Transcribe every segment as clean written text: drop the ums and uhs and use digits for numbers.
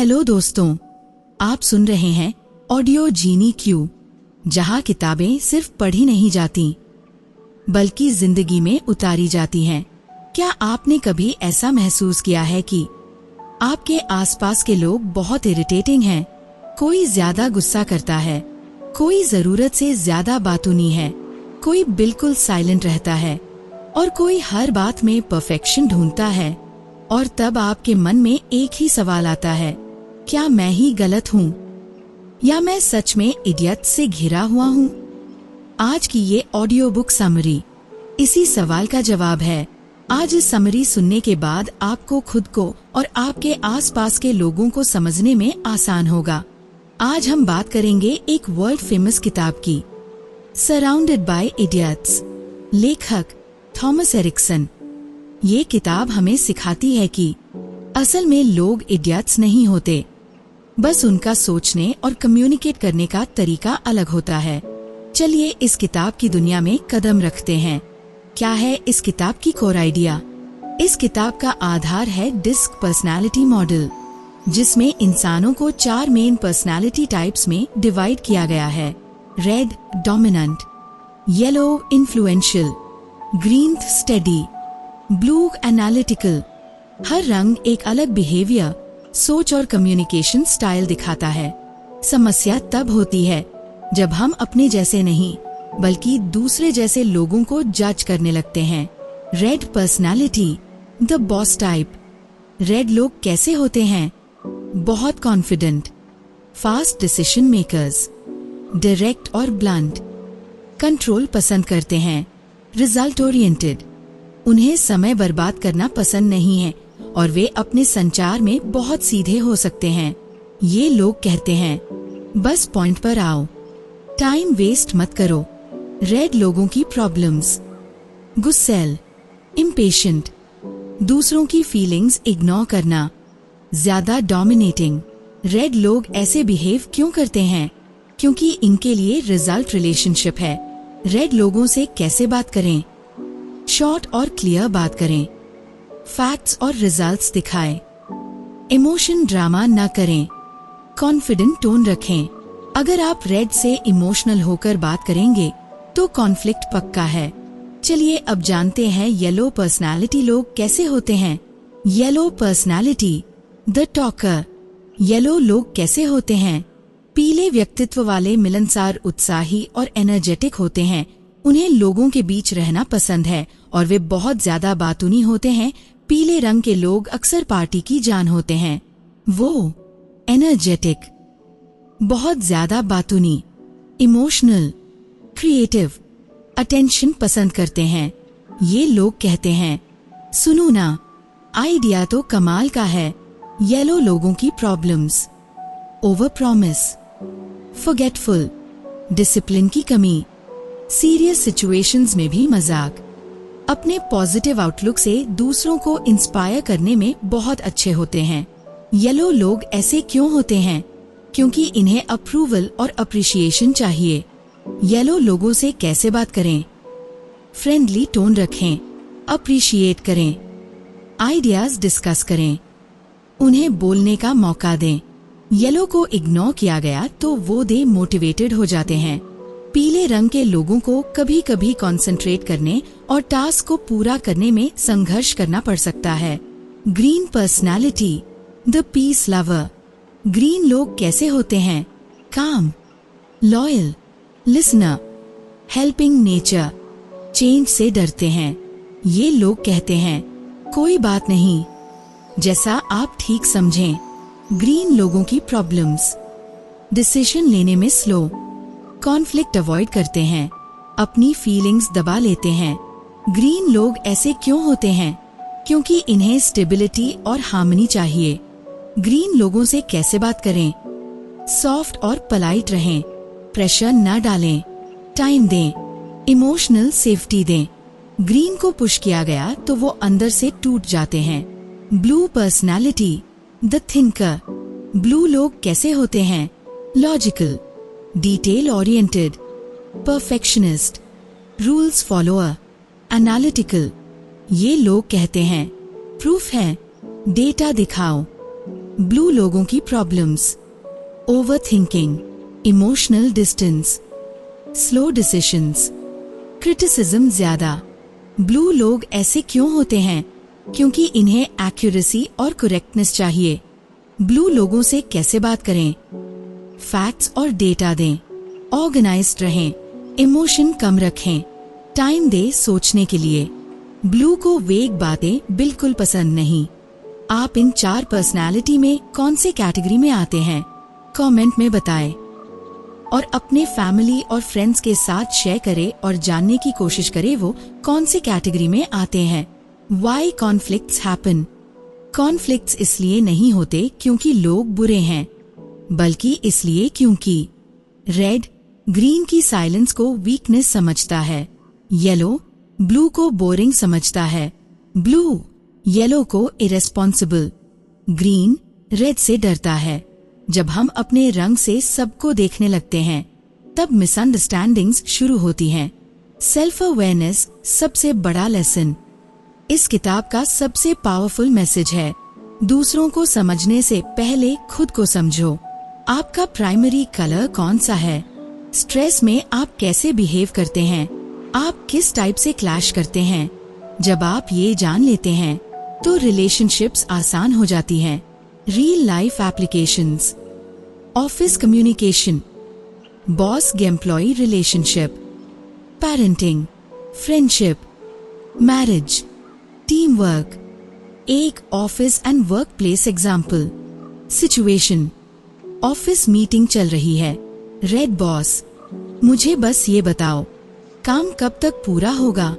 Hello दोस्तों, आप सुन रहे हैं ऑडियो जीनी क्यू, जहां किताबें सिर्फ पढ़ी नहीं जाती बल्कि जिंदगी में उतारी जाती हैं। क्या आपने कभी ऐसा महसूस किया है कि आपके आसपास के लोग बहुत इरिटेटिंग हैं? कोई ज्यादा गुस्सा करता है, कोई जरूरत से ज्यादा बातूनी है, कोई बिल्कुल साइलेंट रहता है और कोई हर बात में परफेक्शन ढूंढता है। और तब आपके मन में एक ही सवाल आता है, क्या मैं ही गलत हूँ या मैं सच में इडियट से घिरा हुआ हूँ? आज की ये ऑडियो बुक समरी इसी सवाल का जवाब है। आज इस समरी सुनने के बाद आपको खुद को और आपके आसपास के लोगों को समझने में आसान होगा। आज हम बात करेंगे एक वर्ल्ड फेमस किताब की, सराउंडेड बाय इडियट्स, लेखक थॉमस एरिक्सन। ये किताब हमें सिखाती है कि असल में लोग इडियट्स नहीं होते, बस उनका सोचने और कम्युनिकेट करने का तरीका अलग होता है। चलिए इस किताब की दुनिया में कदम रखते हैं। क्या है इस किताब की कोर आइडिया? इस किताब का आधार है डिस्क पर्सनालिटी मॉडल, जिसमें इंसानों को 4 मेन पर्सनालिटी टाइप्स में डिवाइड किया गया है। Red dominant, yellow influential, green steady, blue analytical. हर रंग एक अलग बिहेवियर, सोच और कम्युनिकेशन स्टाइल दिखाता है। समस्या तब होती है जब हम अपने जैसे नहीं बल्कि दूसरे जैसे लोगों को जज करने लगते हैं। Red personality, the boss type. Red लोग कैसे होते हैं? बहुत confident, fast decision makers, direct और ब्लंट, कंट्रोल पसंद करते हैं, रिजल्ट ओरिएंटेड। उन्हें समय बर्बाद करना पसंद नहीं है और वे अपने संचार में बहुत सीधे हो सकते हैं। ये लोग कहते हैं, बस पॉइंट पर आओ, टाइम वेस्ट मत करो। रेड लोगों की प्रॉब्लम्स: गुस्सैल, इम्पेशेंट, दूसरों की फीलिंग्स इग्नोर करना, ज्यादा डोमिनेटिंग। रेड लोग ऐसे बिहेव क्यों करते हैं? क्योंकि इनके लिए रिजल्ट रिलेशनशिप है। रेड लोगों से कैसे बात करें? शॉर्ट और क्लियर बात करें, फैक्ट्स और रिजल्ट्स दिखाएं, इमोशन ड्रामा न करें, कॉन्फिडेंट टोन रखें। अगर आप रेड से इमोशनल होकर बात करेंगे तो कॉन्फ्लिक्ट पक्का है। चलिए अब जानते हैं येलो पर्सनालिटी लोग कैसे होते हैं। Yellow personality, the talker. Yellow लोग कैसे होते हैं? पीले व्यक्तित्व वाले, मिलनसार, उत्साही और एनर्जेटिक होते हैं। उन्हें लोगों के बीच रहना पसंद है और वे बहुत ज्यादा बातूनी होते हैं। पीले रंग के लोग अक्सर पार्टी की जान होते हैं। वो एनर्जेटिक, बहुत ज्यादा बातूनी, इमोशनल, क्रिएटिव, अटेंशन पसंद करते हैं। ये लोग कहते हैं, सुनो ना, आइडिया तो कमाल का है। येलो लोगों की problems: over promise, forgetful, discipline की कमी, सीरियस सिचुएशंस में भी मजाक। अपने पॉजिटिव आउटलुक से दूसरों को इंस्पायर करने में बहुत अच्छे होते हैं। येलो लोग ऐसे क्यों होते हैं? क्योंकि इन्हें अप्रूवल और अप्रिशिएशन चाहिए। येलो लोगों से कैसे बात करें? फ्रेंडली टोन रखें, अप्रिशिएट करें, आइडियाज डिस्कस करें, उन्हें बोलने का मौका दें। येलो को इग्नोर किया गया तो वो मोटिवेटेड हो जाते हैं। पीले रंग के लोगों को कभी कभी कंसंट्रेट करने और टास्क को पूरा करने में संघर्ष करना पड़ सकता है। Green personality, the piece lover. Green लोग कैसे होते हैं? काम, loyal, listener, helping nature, change से डरते हैं। ये लोग कहते हैं, कोई बात नहीं, जैसा आप ठीक समझें। ग्रीन लोगों की प्रॉब्लम्स: डिसीजन लेने में स्लो, कॉन्फ्लिक्ट अवॉइड करते हैं, अपनी फीलिंग्स दबा लेते हैं। ग्रीन लोग ऐसे क्यों होते हैं? क्योंकि इन्हें स्टेबिलिटी और हार्मनी चाहिए। ग्रीन लोगों से कैसे बात करें? सॉफ्ट और पोलाइट रहें, प्रेशर न डालें, टाइम दें, इमोशनल सेफ्टी दें। ग्रीन को पुश किया गया तो वो अंदर से टूट जाते हैं। Blue personality, the thinker. Blue लोग कैसे होते हैं? Logical, detail oriented, perfectionist, rules follower, analytical. ये लोग कहते हैं, प्रूफ है, डेटा दिखाओ। ब्लू लोगों की problems, over thinking, emotional distance, slow decisions, criticism ज्यादा। ब्लू लोग ऐसे क्यों होते हैं? क्योंकि इन्हें एक्यूरेसी और करेक्टनेस चाहिए। ब्लू लोगों से कैसे बात करें? फैक्ट्स और डेटा दें, ऑर्गेनाइज्ड रहें, इमोशन कम रखें, टाइम दे सोचने के लिए। ब्लू को वेग बातें बिल्कुल पसंद नहीं। आप इन 4 पर्सनालिटी में कौन से कैटेगरी में आते हैं? कमेंट में बताएं और अपने फैमिली और फ्रेंड्स के साथ शेयर करें और जानने की कोशिश करें वो कौन से कैटेगरी में आते हैं। Why conflicts happen? कॉन्फ्लिक्ट्स इसलिए नहीं होते क्योंकि लोग बुरे हैं, बल्कि इसलिए क्योंकि रेड ग्रीन की साइलेंस को वीकनेस समझता है, येलो ब्लू को बोरिंग समझता है, ब्लू येलो को इरेस्पॉन्सिबल, ग्रीन रेड से डरता है। जब हम अपने रंग से सबको देखने लगते हैं तब मिसअंडरस्टैंडिंग्स शुरू होती हैं। सेल्फ अवेयरनेस सबसे बड़ा लेसन। इस किताब का सबसे पावरफुल मैसेज है, दूसरों को समझने से पहले खुद को समझो। आपका प्राइमरी कलर कौन सा है? स्ट्रेस में आप कैसे बिहेव करते हैं? आप किस टाइप से क्लैश करते हैं? जब आप ये जान लेते हैं तो रिलेशनशिप्स आसान हो जाती हैं। Real life applications, office communication, boss employ relationship, parenting, friendship, marriage, team work. एक office and work place example. Situation, office meeting चल रही है। रेड बॉस, मुझे बस ये बताओ काम कब तक पूरा होगा?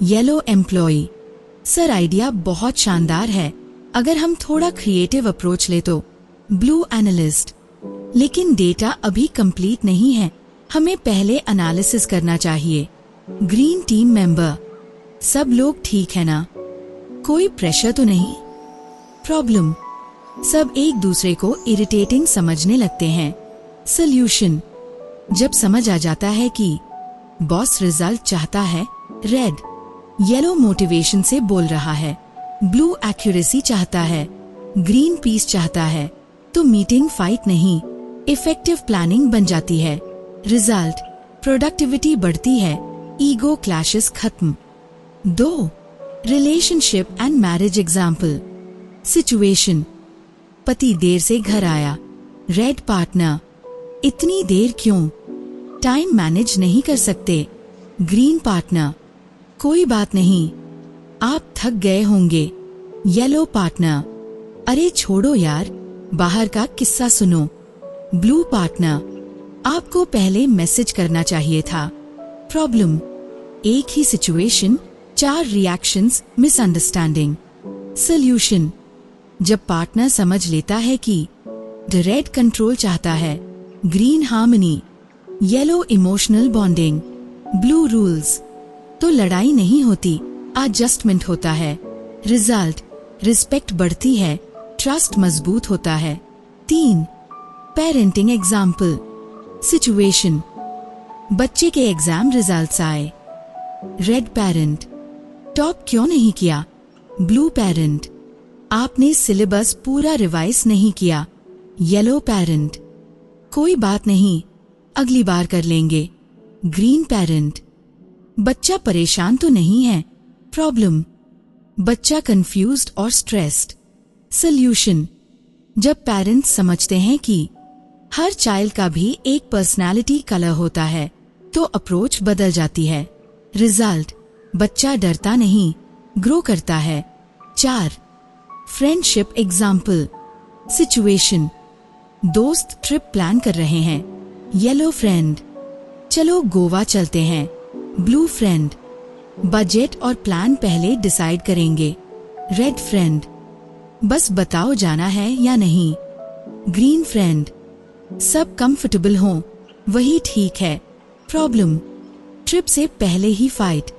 येलो एम्प्लॉय, सर आइडिया बहुत शानदार है, अगर हम थोड़ा क्रिएटिव अप्रोच ले तो। ब्लू एनालिस्ट, लेकिन डेटा अभी कंप्लीट नहीं है, हमें पहले एनालिसिस करना चाहिए। ग्रीन टीम मेंबर, सब लोग ठीक है ना? कोई प्रेशर तो नहीं? प्रॉब्लम, सब एक दूसरे को इरिटेटिंग समझने लगते हैं। सॉल्यूशन, जब समझ आ जाता है कि बॉस रिजल्ट चाहता है, रेड येलो मोटिवेशन से बोल रहा है, ब्लू एक्यूरेसी चाहता है, ग्रीन पीस चाहता है, तो मीटिंग फाइट नहीं, इफेक्टिव प्लानिंग बन जाती है। रिजल्ट, प्रोडक्टिविटी बढ़ती है, ईगो क्लैशेस खत्म। 2. Relationship and marriage example. Situation, पति देर से घर आया। रेड पार्टनर, इतनी देर क्यों? टाइम मैनेज नहीं कर सकते। ग्रीन पार्टनर, कोई बात नहीं, आप थक गए होंगे। येलो पार्टनर, अरे छोड़ो यार, बाहर का किस्सा सुनो। ब्लू पार्टनर, आपको पहले मैसेज करना चाहिए था। प्रॉब्लम, एक ही सिचुएशन, 4 रिएक्शंस, मिसअंडरस्टैंडिंग। सॉल्यूशन, जब पार्टनर समझ लेता है कि रेड कंट्रोल चाहता है, green harmony, yellow emotional bonding, blue rules, तो लड़ाई नहीं होती, एडजस्टमेंट होता है। रिजल्ट, रिस्पेक्ट बढ़ती है, ट्रस्ट मजबूत होता है। 3. Parenting example. सिचुएशन, बच्चे के एग्जाम रिजल्ट्स आए। रेड पेरेंट, टॉप क्यों नहीं किया? ब्लू पेरेंट, आपने सिलेबस पूरा रिवाइज नहीं किया। येलो पेरेंट, कोई बात नहीं, अगली बार कर लेंगे। ग्रीन पेरेंट, बच्चा परेशान तो नहीं है। प्रॉब्लम, बच्चा कंफ्यूज्ड और स्ट्रेस्ड। सॉल्यूशन, जब पेरेंट्स समझते हैं कि हर चाइल्ड का भी एक पर्सनालिटी कलर होता है तो अप्रोच बदल जाती है। रिजल्ट, बच्चा डरता नहीं, ग्रो करता है। 4. Friendship example. सिचुएशन, दोस्त ट्रिप प्लान कर रहे हैं। येलो फ्रेंड, चलो गोवा चलते हैं। ब्लू फ्रेंड, बजट और प्लान पहले डिसाइड करेंगे। रेड फ्रेंड, बस बताओ जाना है या नहीं। ग्रीन फ्रेंड, सब कंफर्टेबल हो, वही ठीक है। प्रॉब्लम, ट्रिप से पहले ही फाइट।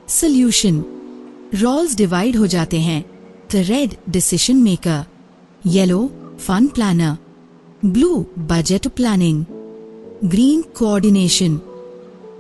सॉल्यूशन, रोल्स डिवाइड हो जाते हैं। The red decision maker, yellow fun planner, blue budget planning, green coordination.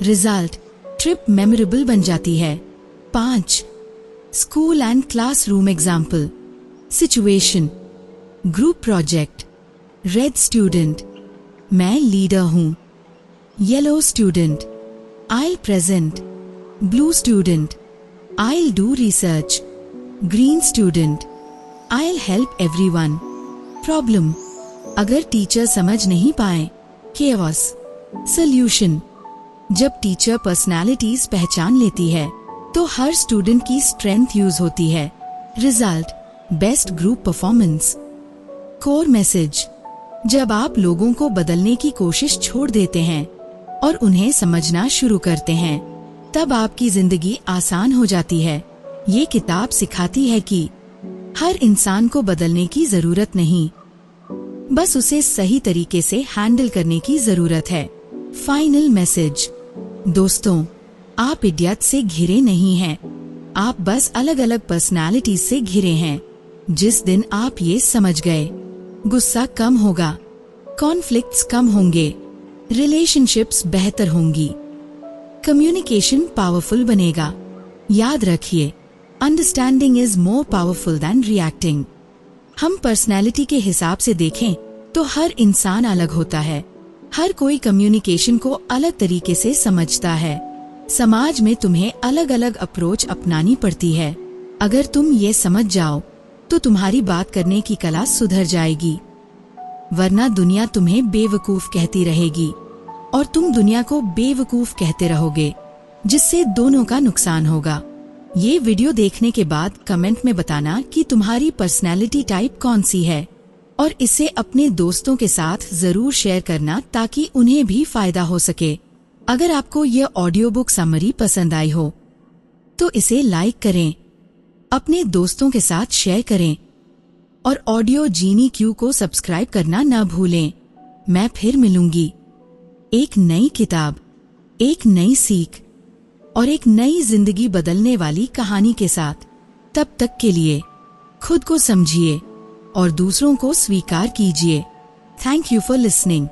Result, trip memorable बन जाती है। 5. School and classroom example. Situation, group project. Red student, मैं लीडर हूँ। Yellow student, I'll present। Blue student, I'll do research। Green student, I'll help everyone। Problem, अगर teacher समझ नहीं पाए। chaos। Solution, जब टीचर पर्सनालिटीज पहचान लेती है तो हर स्टूडेंट की स्ट्रेंथ यूज होती है। Result, best group performance. Core message, जब आप लोगों को बदलने की कोशिश छोड़ देते हैं और उन्हें समझना शुरू करते हैं तब आपकी जिंदगी आसान हो जाती है। ये किताब सिखाती है कि हर इंसान को बदलने की जरूरत नहीं, बस उसे सही तरीके से हैंडल करने की जरूरत है। फाइनल मैसेज, दोस्तों, आप इडियट से घिरे नहीं हैं, आप बस अलग अलग पर्सनालिटीज से घिरे हैं। जिस दिन आप ये समझ गए, गुस्सा कम होगा, कॉन्फ्लिक्ट्स कम होंगे, रिलेशनशिप्स बेहतर होंगी, कम्युनिकेशन पावरफुल बनेगा। याद रखिए, understanding is more powerful than reacting. हम पर्सनैलिटी के हिसाब से देखें तो हर इंसान अलग होता है। हर कोई कम्युनिकेशन को अलग तरीके से समझता है। समाज में तुम्हें अलग अलग अप्रोच अपनानी पड़ती है। अगर तुम ये समझ जाओ तो तुम्हारी बात करने की कला सुधर जाएगी, वरना दुनिया तुम्हें बेवकूफ कहती रहेगी और तुम दुनिया को बेवकूफ कहते रहोगे, जिससे दोनों का नुकसान होगा। ये वीडियो देखने के बाद कमेंट में बताना कि तुम्हारी पर्सनैलिटी टाइप कौन सी है और इसे अपने दोस्तों के साथ जरूर शेयर करना ताकि उन्हें भी फायदा हो सके। अगर आपको यह ऑडियो बुक समरी पसंद आई हो तो इसे लाइक करें, अपने दोस्तों के साथ शेयर करें और ऑडियो जीनी क्यू को सब्सक्राइब करना न भूलें। मैं फिर मिलूंगी एक नई किताब, एक नई सीख और एक नई जिंदगी बदलने वाली कहानी के साथ। तब तक के लिए खुद को समझिए और दूसरों को स्वीकार कीजिए। Thank you for listening.